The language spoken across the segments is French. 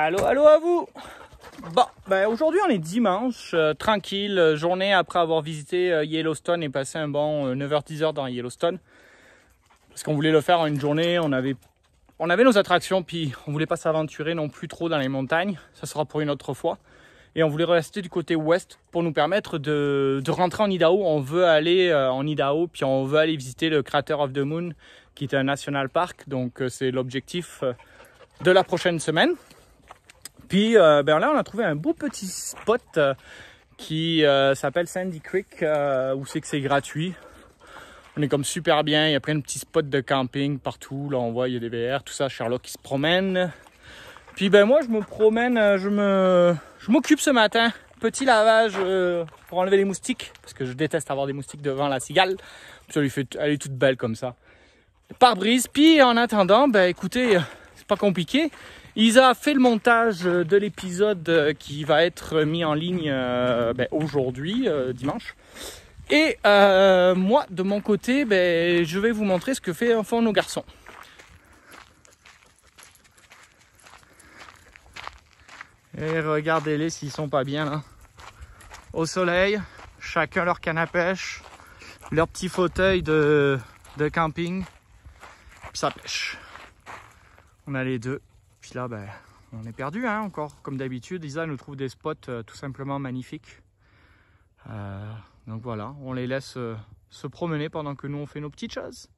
Allô, allô à vous. Bon, ben aujourd'hui on est dimanche, tranquille, journée après avoir visité Yellowstone et passé un bon 9h-10h dans Yellowstone. Parce qu'on voulait le faire en une journée, on avait nos attractions, puis on voulait pas s'aventurer non plus trop dans les montagnes, ça sera pour une autre fois. Et on voulait rester du côté ouest pour nous permettre de rentrer en Idaho. On veut aller en Idaho, puis on veut aller visiter le Crater of the Moon, qui est un national park, donc c'est l'objectif de la prochaine semaine. Puis là, on a trouvé un beau petit spot qui s'appelle Sandy Creek, où c'est que c'est gratuit. On est comme super bien, il y a plein de petits spots de camping partout. Là, on voit, il y a des VR, tout ça. Sherlock qui se promène. Puis ben moi, je me promène, je m'occupe ce matin. Petit lavage pour enlever les moustiques, parce que je déteste avoir des moustiques devant la cigale. Puis ça lui fait, elle est toute belle comme ça. Pare-brise. Puis en attendant, ben écoutez, c'est pas compliqué. Isa a fait le montage de l'épisode qui va être mis en ligne aujourd'hui, dimanche. Et moi, de mon côté, je vais vous montrer ce que font nos garçons. Et regardez-les s'ils sont pas bien là. Au soleil, chacun leur canne à pêche, leur petit fauteuil de camping, puis ça pêche. On a les deux. Puis là, on est perdu encore. Comme d'habitude, Isa nous trouve des spots tout simplement magnifiques. Donc voilà, on les laisse se promener pendant que nous on fait nos petites choses.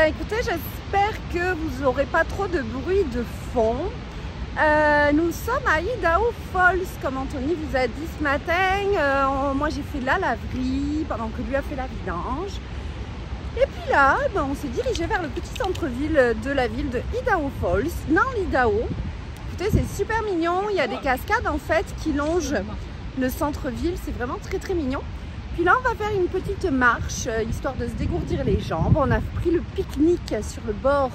Écoutez, j'espère que vous n'aurez pas trop de bruit de fond. Nous sommes à Idaho Falls, comme Anthony vous a dit ce matin. Moi j'ai fait la laverie pendant que lui a fait la vidange. Et puis là, on s'est dirigé vers le petit centre-ville de la ville de Idaho Falls, dans l'Idaho. Écoutez, c'est super mignon. Il y a des cascades en fait qui longent le centre-ville. C'est vraiment très très mignon. Puis là, on va faire une petite marche, histoire de se dégourdir les jambes. On a pris le pique-nique sur le bord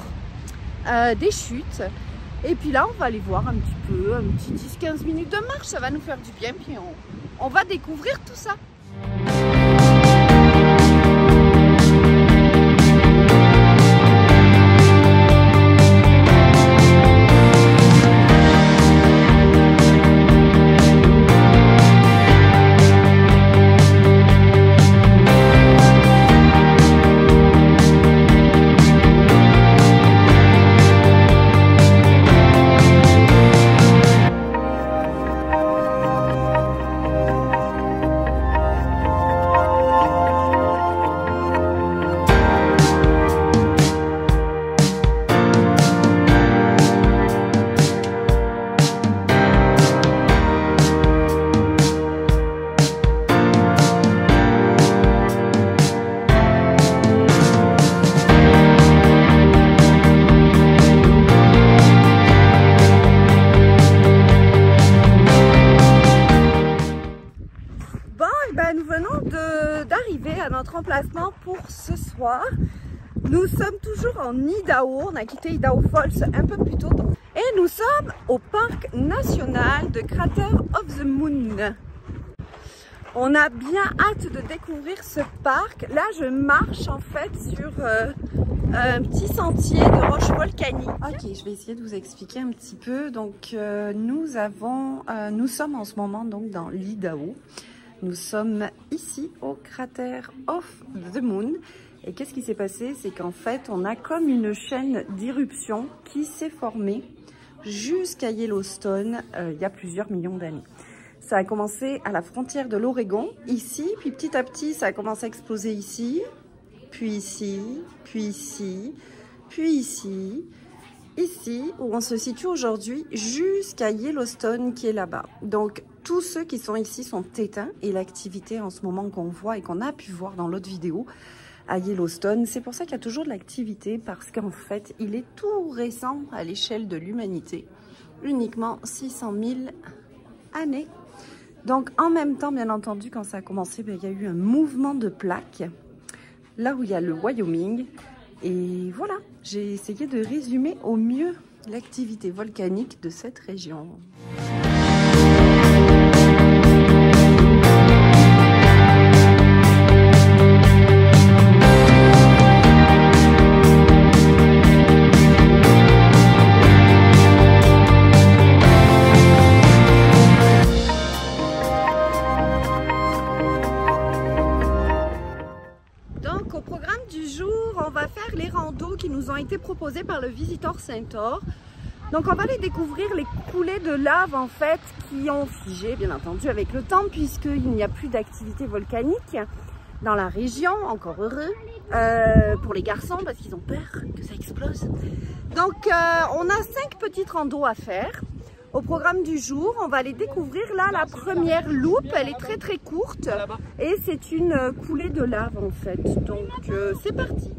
des chutes. Et puis là, on va aller voir un petit 10-15 minutes de marche. Ça va nous faire du bien, puis on va découvrir tout ça. Nous venons d'arriver à notre emplacement pour ce soir. Nous sommes toujours en Idaho. On a quitté Idaho Falls un peu plus tôt. Et nous sommes au parc national de Crater of the Moon. On a bien hâte de découvrir ce parc. Là, je marche en fait sur un petit sentier de roches volcaniques. Ok, je vais essayer de vous expliquer un petit peu. Donc, nous sommes en ce moment donc dans l'Idaho. Nous sommes ici au Crater of the Moon. Et qu'est-ce qui s'est passé? C'est qu'en fait, on a comme une chaîne d'éruption qui s'est formée jusqu'à Yellowstone il y a plusieurs millions d'années. Ça a commencé à la frontière de l'Oregon, ici, puis petit à petit, ça a commencé à exploser ici, puis ici, puis ici, puis ici, ici, où on se situe aujourd'hui, jusqu'à Yellowstone qui est là-bas. Donc, tous ceux qui sont ici sont éteints et l'activité en ce moment qu'on voit et qu'on a pu voir dans l'autre vidéo à Yellowstone. C'est pour ça qu'il y a toujours de l'activité, parce qu'en fait, il est tout récent à l'échelle de l'humanité. Uniquement 600 000 années. Donc, en même temps, bien entendu, quand ça a commencé, il y a eu un mouvement de plaques, là où il y a le Wyoming. Et voilà, j'ai essayé de résumer au mieux l'activité volcanique de cette région. Donc au programme du jour, on va faire les randos qui nous ont été proposés par le Visitor Center. Donc on va aller découvrir les coulées de lave en fait qui ont figé bien entendu avec le temps, puisqu'il n'y a plus d'activité volcanique dans la région, encore heureux, pour les garçons parce qu'ils ont peur que ça explose. Donc on a 5 petites randos à faire. Au programme du jour, on va aller découvrir là la première loupe, elle est très très courte et c'est une coulée de lave en fait. Donc c'est parti.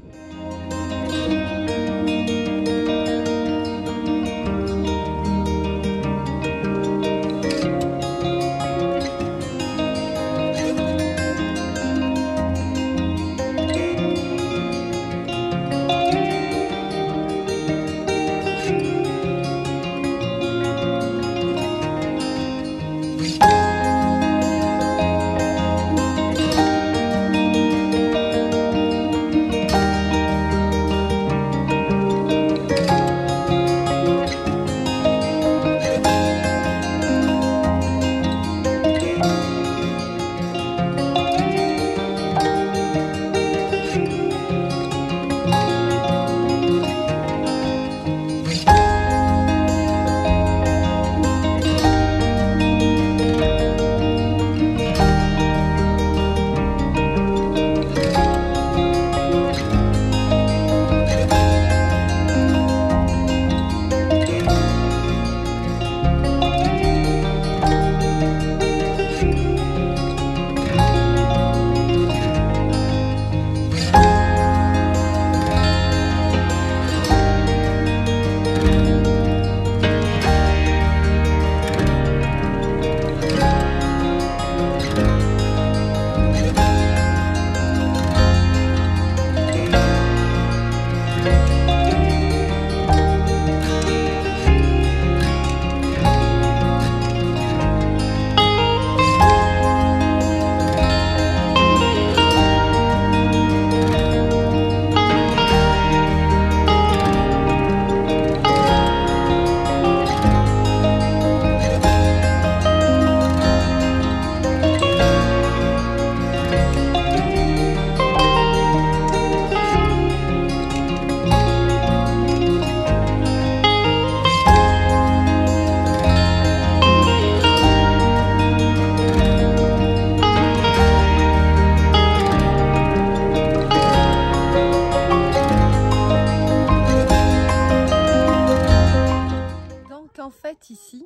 Ici,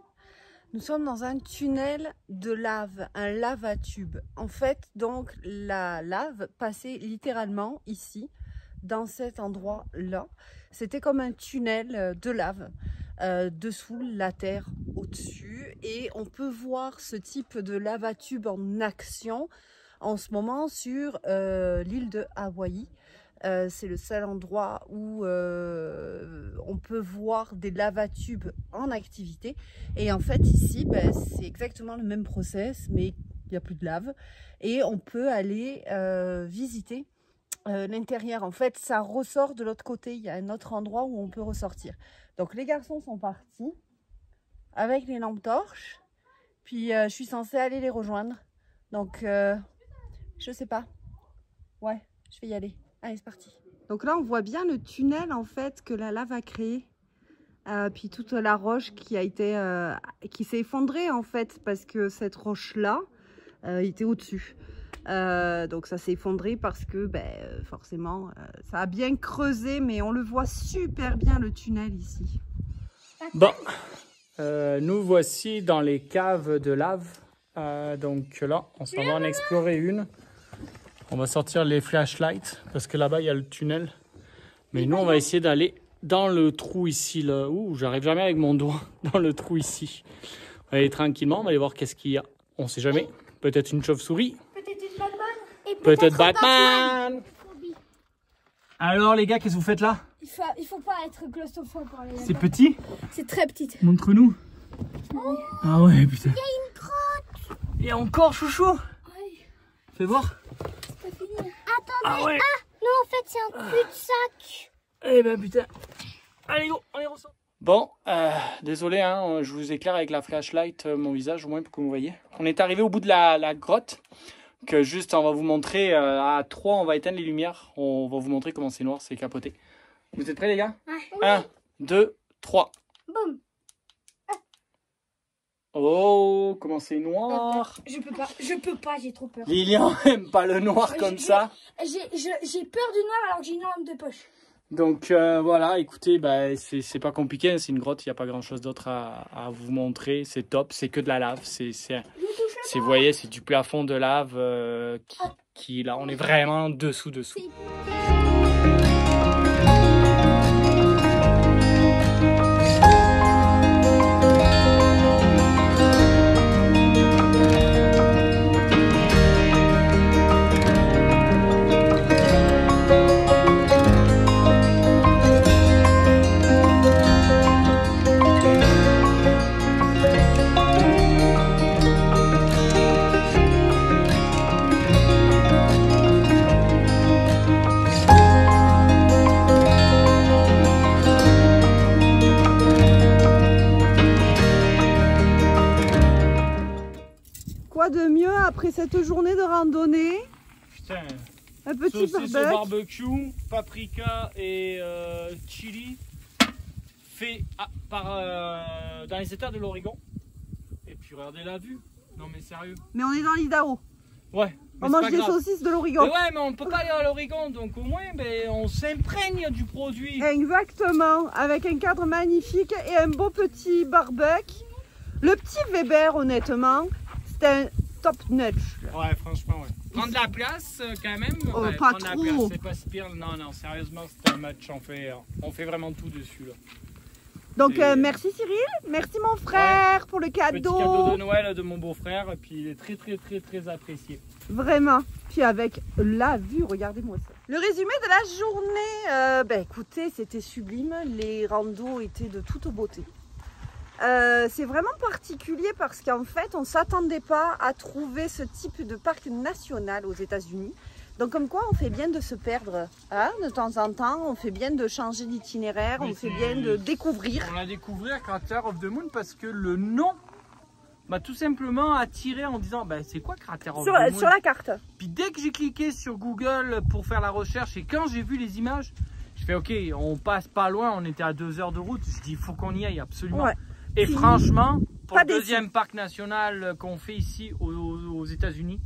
nous sommes dans un tunnel de lave, un lavatube. En fait, donc la lave passait littéralement ici, dans cet endroit-là. C'était comme un tunnel de lave, dessous la terre, au-dessus. Et on peut voir ce type de lavatube en action en ce moment sur l'île de Hawaï. C'est le seul endroit où on peut voir des lavatubes en activité. Et en fait ici, c'est exactement le même process, mais il n'y a plus de lave. Et on peut aller visiter l'intérieur. En fait, ça ressort de l'autre côté. Il y a un autre endroit où on peut ressortir. Donc les garçons sont partis avec les lampes torches. Puis je suis censée aller les rejoindre. Donc je sais pas. Ouais, je vais y aller. Allez, c'est parti. Donc là, on voit bien le tunnel en fait que la lave a créé. Puis toute la roche qui a été, qui s'est effondrée en fait parce que cette roche-là était au-dessus. Donc ça s'est effondré parce que forcément, ça a bien creusé, mais on le voit super bien le tunnel ici. Bon, nous voici dans les caves de lave. Donc là, on s'en va en explorer une. On va sortir les flashlights parce que là-bas il y a le tunnel. Mais nous on va essayer d'aller dans le trou ici là. Ouh, j'arrive jamais avec mon doigt dans le trou ici. On va aller tranquillement, on va aller voir qu'est-ce qu'il y a. On sait jamais. Peut-être une chauve-souris. Peut-être une Batman. Peut-être Batman. Alors les gars, qu'est-ce que vous faites là? Il faut pas être claustrophobe pour aller là-bas. C'est petit? C'est très petit. Montre-nous. Oh. Ah ouais, putain. Il y a une grotte. Et encore chouchou. Ouais. Fais voir. C'est pas fini. Attendez. Ah ouais. Non, en fait, c'est un cul-de-sac. Eh ben putain. Allez go, on les ressort. Bon, désolé, hein, je vous éclaire avec la flashlight mon visage au moins pour que vous voyez. On est arrivé au bout de la grotte. Que juste, on va vous montrer à 3, on va éteindre les lumières. On va vous montrer comment c'est noir, c'est capoté. Vous êtes prêts les gars? Ouais. 1, 2, 3. Boum. Oh, comment c'est noir. Je peux pas, j'ai trop peur. Lilian aime pas le noir comme ça. J'ai peur du noir alors que j'ai une lampe de poche. Donc voilà, écoutez, bah, c'est pas compliqué, hein, c'est une grotte, il n'y a pas grand chose d'autre à vous montrer, c'est top, c'est que de la lave, vous voyez, c'est du plafond de lave qui là, on est vraiment dessous. Quoi de mieux après cette journée de randonnée? Putain, un petit saucisse au barbecue, paprika et chili fait dans les États de l'Oregon. Et puis regardez la vue. Non mais sérieux. Mais on est dans l'Idaho. Ouais. On mange des saucisses de l'Oregon. Ouais, mais on peut pas aller à l'Oregon, donc au moins on s'imprègne du produit. Exactement, avec un cadre magnifique et un beau petit barbecue. Le petit Weber, honnêtement, c'est un top notch. Ouais, franchement, ouais. Prendre de la place quand même. Oh, ouais, pas prendre trop. La place, c'est pas si pire. Non, sérieusement, c'est un match. On fait vraiment tout dessus là. Donc merci Cyril, merci mon frère pour le cadeau. Petit cadeau de Noël de mon beau-frère, et puis il est très apprécié. Vraiment. Puis avec la vue, regardez-moi ça. Le résumé de la journée, écoutez, c'était sublime. Les randos étaient de toute beauté. C'est vraiment particulier parce qu'en fait, on ne s'attendait pas à trouver ce type de parc national aux États-Unis. Donc comme quoi, on fait bien de se perdre hein, de temps en temps, on fait bien de changer d'itinéraire, on fait bien de découvrir. On a découvert Crater of the Moon parce que le nom m'a tout simplement attiré en disant c'est quoi Crater of the Moon sur la carte. Puis dès que j'ai cliqué sur Google pour faire la recherche et quand j'ai vu les images, je fais ok, on passe pas loin, on était à 2 heures de route, je dis il faut qu'on y aille absolument. Ouais. Et puis, franchement, pour le deuxième parc national qu'on fait ici aux États-Unis,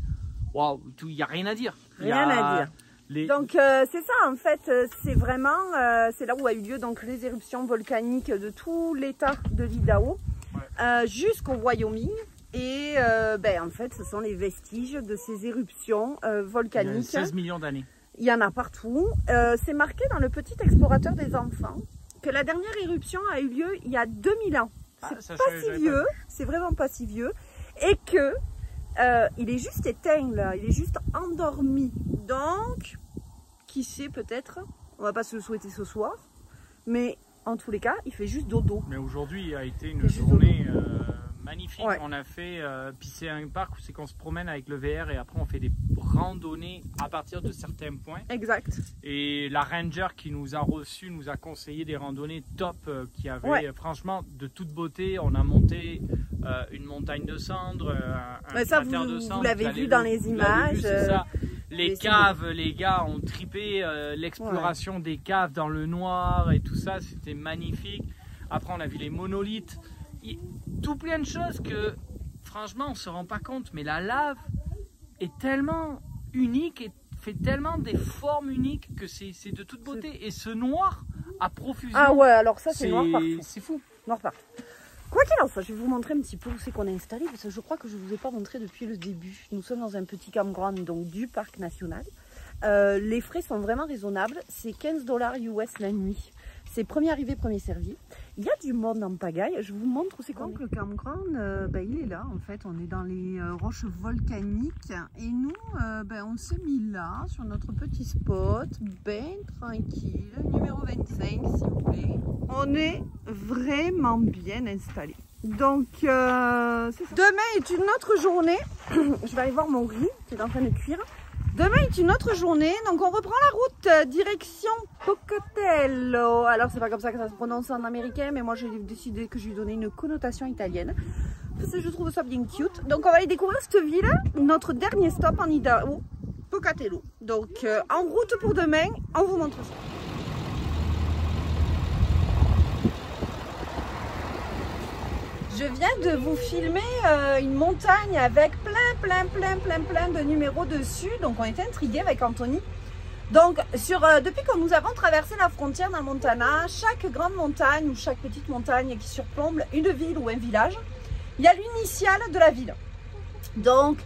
waouh, il n'y a rien à dire. Rien à dire. Donc c'est ça en fait, c'est vraiment, c'est là où a eu lieu donc les éruptions volcaniques de tout l'état de l'Idaho jusqu'au Wyoming. Et en fait ce sont les vestiges de ces éruptions volcaniques. Il y a 16 millions d'années. Il y en a partout. C'est marqué dans le Petit Explorateur des enfants que la dernière éruption a eu lieu il y a 2000 ans. C'est pas si vieux, c'est vraiment pas si vieux. Et que il est juste éteint là, il est juste endormi. Donc, qui sait peut-être, on va pas se le souhaiter ce soir, mais en tous les cas, il fait juste dodo. Mais aujourd'hui a été une journée magnifique. Ouais. On a fait, puis c'est un parc où c'est qu'on se promène avec le VR et après on fait des randonnées à partir de certains points. Exact. Et la ranger qui nous a reçus nous a conseillé des randonnées top qui avaient franchement de toute beauté. On a monté une montagne de cendres, un cratère de cendres. Vous l'avez vu dans les images. C'est ça. Les caves, les gars ont tripé l'exploration des caves dans le noir et tout ça, c'était magnifique. Après on a vu les monolithes. Tout plein de choses que franchement on se rend pas compte, mais la lave est tellement unique et fait tellement des formes uniques que c'est de toute beauté. Et ce noir à profusion. Ah ouais, alors ça c'est noir partout. C'est fou. Noir partout. Quoi qu'il en soit, je vais vous montrer un petit peu où c'est qu'on est installé, parce que je crois que je ne vous ai pas montré depuis le début. Nous sommes dans un petit campground donc, du parc national. Les frais sont vraiment raisonnables, c'est 15 $ US la nuit. C'est premier arrivé, premier servi. Il y a du monde en pagaille, je vous montre où c'est qu'on est. Donc le campground, il est là en fait, on est dans les roches volcaniques. Et nous, on s'est mis là, sur notre petit spot, ben tranquille, numéro 25 si vous voulez. On est vraiment bien installé. Donc, c'est ça. Demain est une autre journée. Je vais aller voir mon riz qui est en train de cuire. Demain est une autre journée, donc on reprend la route direction Pocatello. Alors c'est pas comme ça que ça se prononce en américain, mais moi j'ai décidé que je lui donnais une connotation italienne. Parce que je trouve ça bien cute. Donc on va aller découvrir cette ville, notre dernier stop en Idaho, Pocatello. Donc en route pour demain, on vous montre ça. Je viens de vous filmer une montagne avec plein de numéros dessus. Donc on était intrigués avec Anthony. Donc depuis que nous avons traversé la frontière dans le Montana, chaque grande montagne ou chaque petite montagne qui surplombe une ville ou un village, il y a l'initiale de la ville. Donc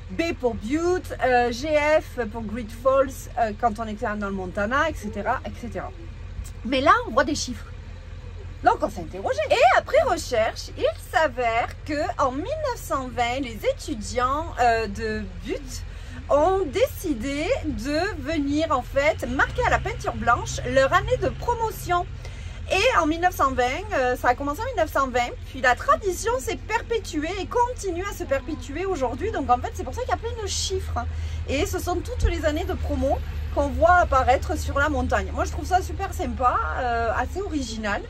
B pour Butte, GF pour Great Falls quand on était dans le Montana, etc., etc. Mais là on voit des chiffres. Donc on s'est interrogé. Et après recherche, il s'avère qu'en 1920, les étudiants de Butte ont décidé de venir en fait marquer à la peinture blanche leur année de promotion. Et en 1920, ça a commencé en 1920, puis la tradition s'est perpétuée et continue à se perpétuer aujourd'hui. Donc en fait c'est pour ça qu'il y a plein de chiffres. Et ce sont toutes les années de promo qu'on voit apparaître sur la montagne. Moi je trouve ça super sympa, assez original.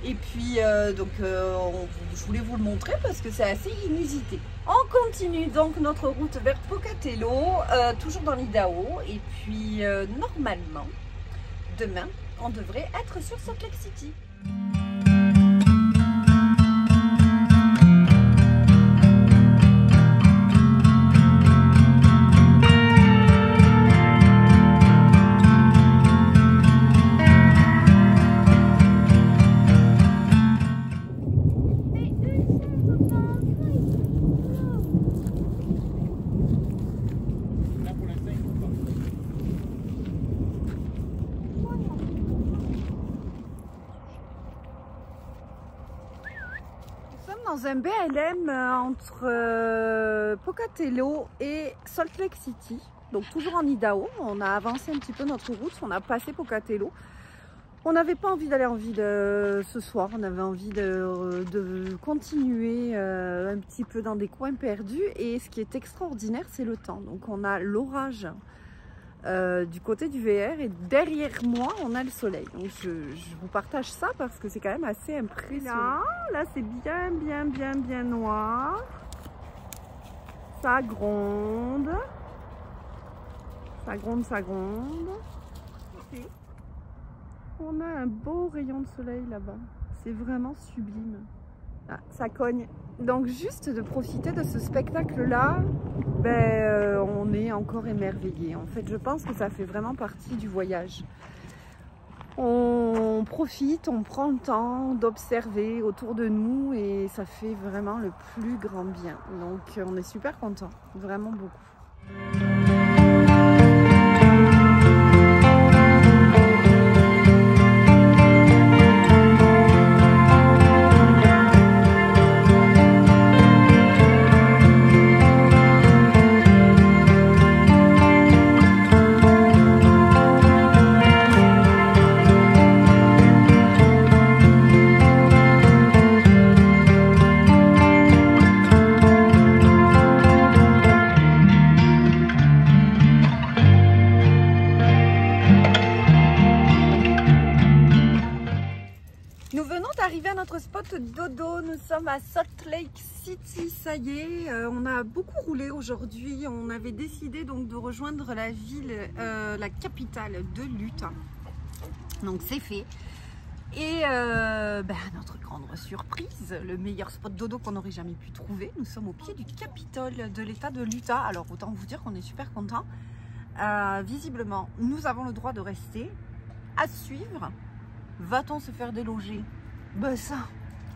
Et puis je voulais vous le montrer parce que c'est assez inusité. On continue donc notre route vers Pocatello, toujours dans l'Idaho. Et puis normalement, demain, on devrait être sur Salt Lake City. Dans un BLM entre Pocatello et Salt Lake City, donc toujours en Idaho. On a avancé un petit peu notre route, on a passé Pocatello. On n'avait pas envie d'aller en ville ce soir, on avait envie de continuer un petit peu dans des coins perdus. Et ce qui est extraordinaire, c'est le temps. Donc on a l'orage du côté du VR et derrière moi on a le soleil. Donc je vous partage ça parce que c'est quand même assez impressionnant. Là c'est bien noir. Ça gronde. Ça gronde. Et on a un beau rayon de soleil là-bas. C'est vraiment sublime. Ah, ça cogne. Donc juste de profiter de ce spectacle-là, on est encore émerveillé. En fait, je pense que ça fait vraiment partie du voyage. On profite, on prend le temps d'observer autour de nous et ça fait vraiment le plus grand bien. Donc on est super contents, vraiment beaucoup. Arrivé à notre spot dodo, nous sommes à Salt Lake City, ça y est, on a beaucoup roulé aujourd'hui, on avait décidé donc de rejoindre la ville, la capitale de l'Utah, donc c'est fait. Et notre grande surprise, le meilleur spot dodo qu'on n'aurait jamais pu trouver, nous sommes au pied du Capitole de l'État de l'Utah. Alors autant vous dire qu'on est super content. Visiblement, nous avons le droit de rester. À suivre, va-t-on se faire déloger? Ben ça,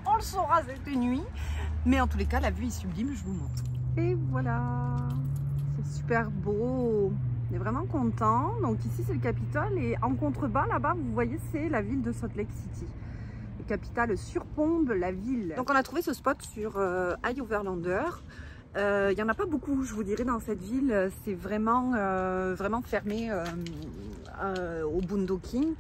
On le saura cette nuit. Mais en tous les cas, la vue est sublime, je vous montre. Et voilà, c'est super beau. On est vraiment content. Donc ici, c'est le Capitole. Et en contrebas, là-bas, vous voyez, c'est la ville de Salt Lake City. Le Capitole surplombe la ville. Donc on a trouvé ce spot sur High Overlander. Il n'y en a pas beaucoup, je vous dirais, dans cette ville. C'est vraiment, vraiment fermé au boondocking.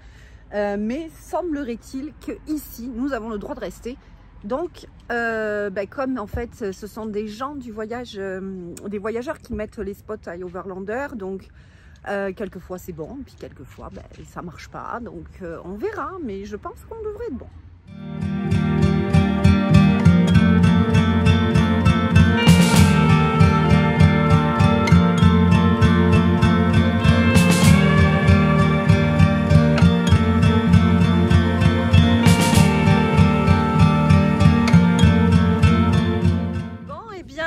Mais semblerait-il qu'ici, nous avons le droit de rester. Donc, comme en fait, ce sont des gens du voyage, des voyageurs qui mettent les spots à Overlander. Donc, quelquefois c'est bon, puis quelquefois ça marche pas. Donc, on verra, mais je pense qu'on devrait être bon.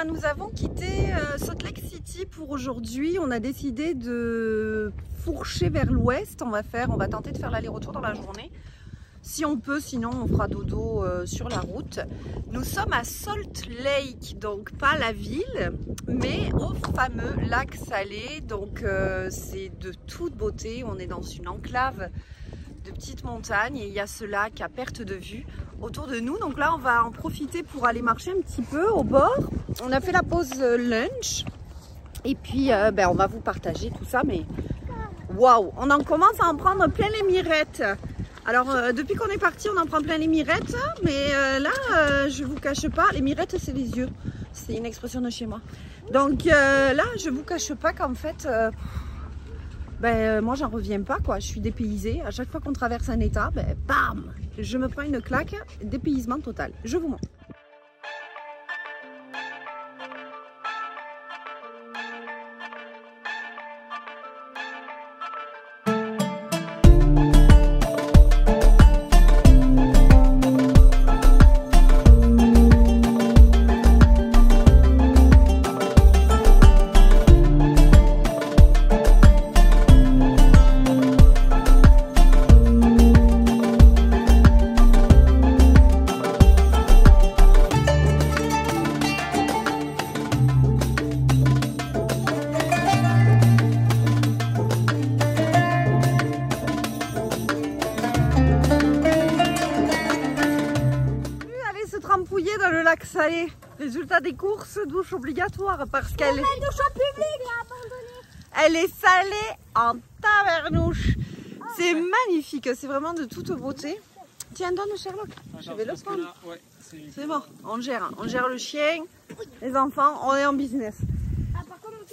Nous avons quitté Salt Lake City pour aujourd'hui. On a décidé de fourcher vers l'ouest. On va tenter de faire l'aller-retour dans la journée. Si on peut, sinon on fera dodo sur la route. Nous sommes à Salt Lake, donc pas la ville, mais au fameux lac salé. Donc c'est de toute beauté. On est dans une enclave de petites montagnes et il y a ce lac à perte de vue autour de nous. Donc là, on va en profiter pour aller marcher un petit peu au bord. On a fait la pause lunch et puis on va vous partager tout ça. Mais waouh, on en commence à en prendre plein les mirettes. Alors depuis qu'on est parti, on en prend plein les mirettes, mais là, je vous cache pas, les mirettes c'est les yeux. C'est une expression de chez moi. Donc là, je vous cache pas qu'en fait moi j'en reviens pas quoi, je suis dépaysée. À chaque fois qu'on traverse un état, bam, je me prends une claque, dépaysement total. Je vous montre. Dans le lac salé. Résultat des courses, douche obligatoire parce qu'elle elle est salée en tavernouche. C'est magnifique, c'est vraiment de toute beauté. Tiens, donne Sherlock. Je vais le prendre. C'est bon, on gère le chien, les enfants, on est en business.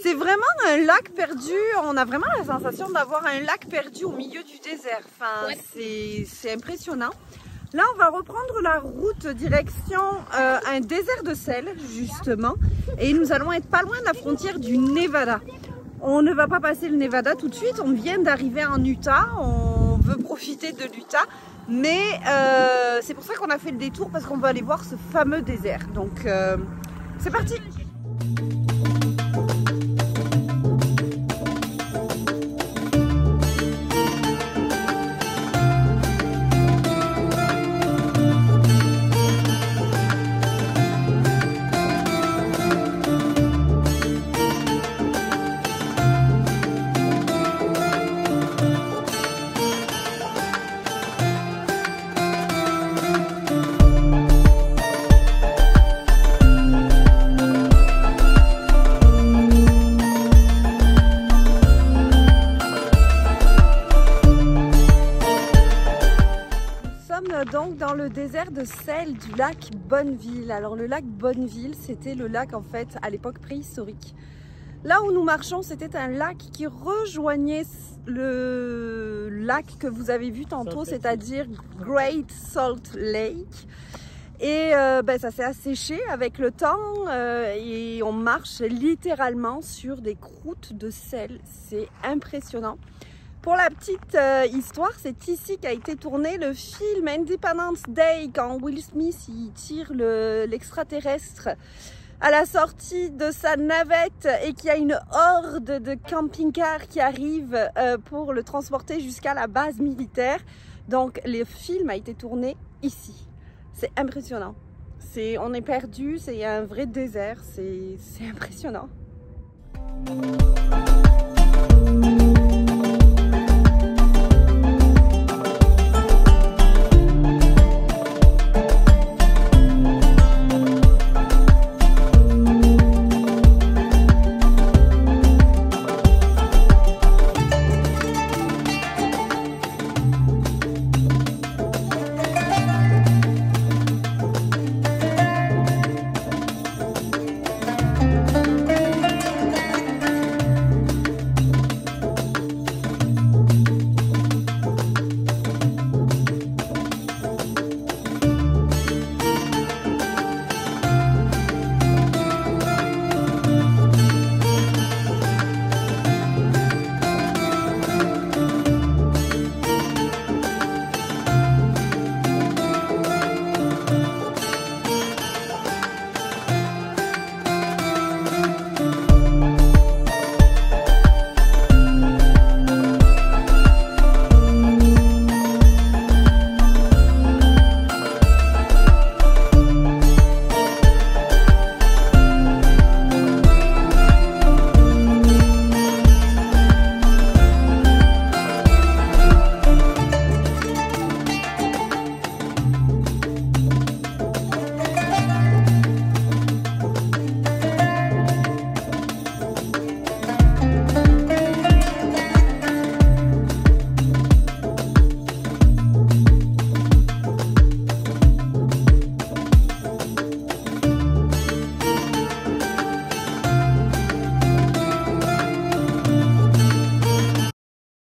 C'est vraiment un lac perdu, on a vraiment la sensation d'avoir un lac perdu au milieu du désert. Enfin, c'est impressionnant. Là, on va reprendre la route direction un désert de sel, justement. Et nous allons être pas loin de la frontière du Nevada. On ne va pas passer le Nevada tout de suite. On vient d'arriver en Utah. On veut profiter de l'Utah. Mais c'est pour ça qu'on a fait le détour, parce qu'on veut aller voir ce fameux désert. Donc, c'est parti! Donc dans le désert de sel du lac Bonneville. Alors le lac Bonneville, c'était le lac en fait à l'époque préhistorique. Là où nous marchons, c'était un lac qui rejoignait le lac que vous avez vu tantôt, c'est-à-dire Great Salt Lake. Et ça s'est asséché avec le temps et on marche littéralement sur des croûtes de sel. C'est impressionnant. Pour la petite histoire, c'est ici qu'a été tourné le film Independence Day, quand Will Smith il tire l'extraterrestre à la sortie de sa navette et qu'il y a une horde de camping-cars qui arrive pour le transporter jusqu'à la base militaire. Donc le film a été tourné ici. C'est impressionnant. On est perdu, c'est un vrai désert, c'est impressionnant.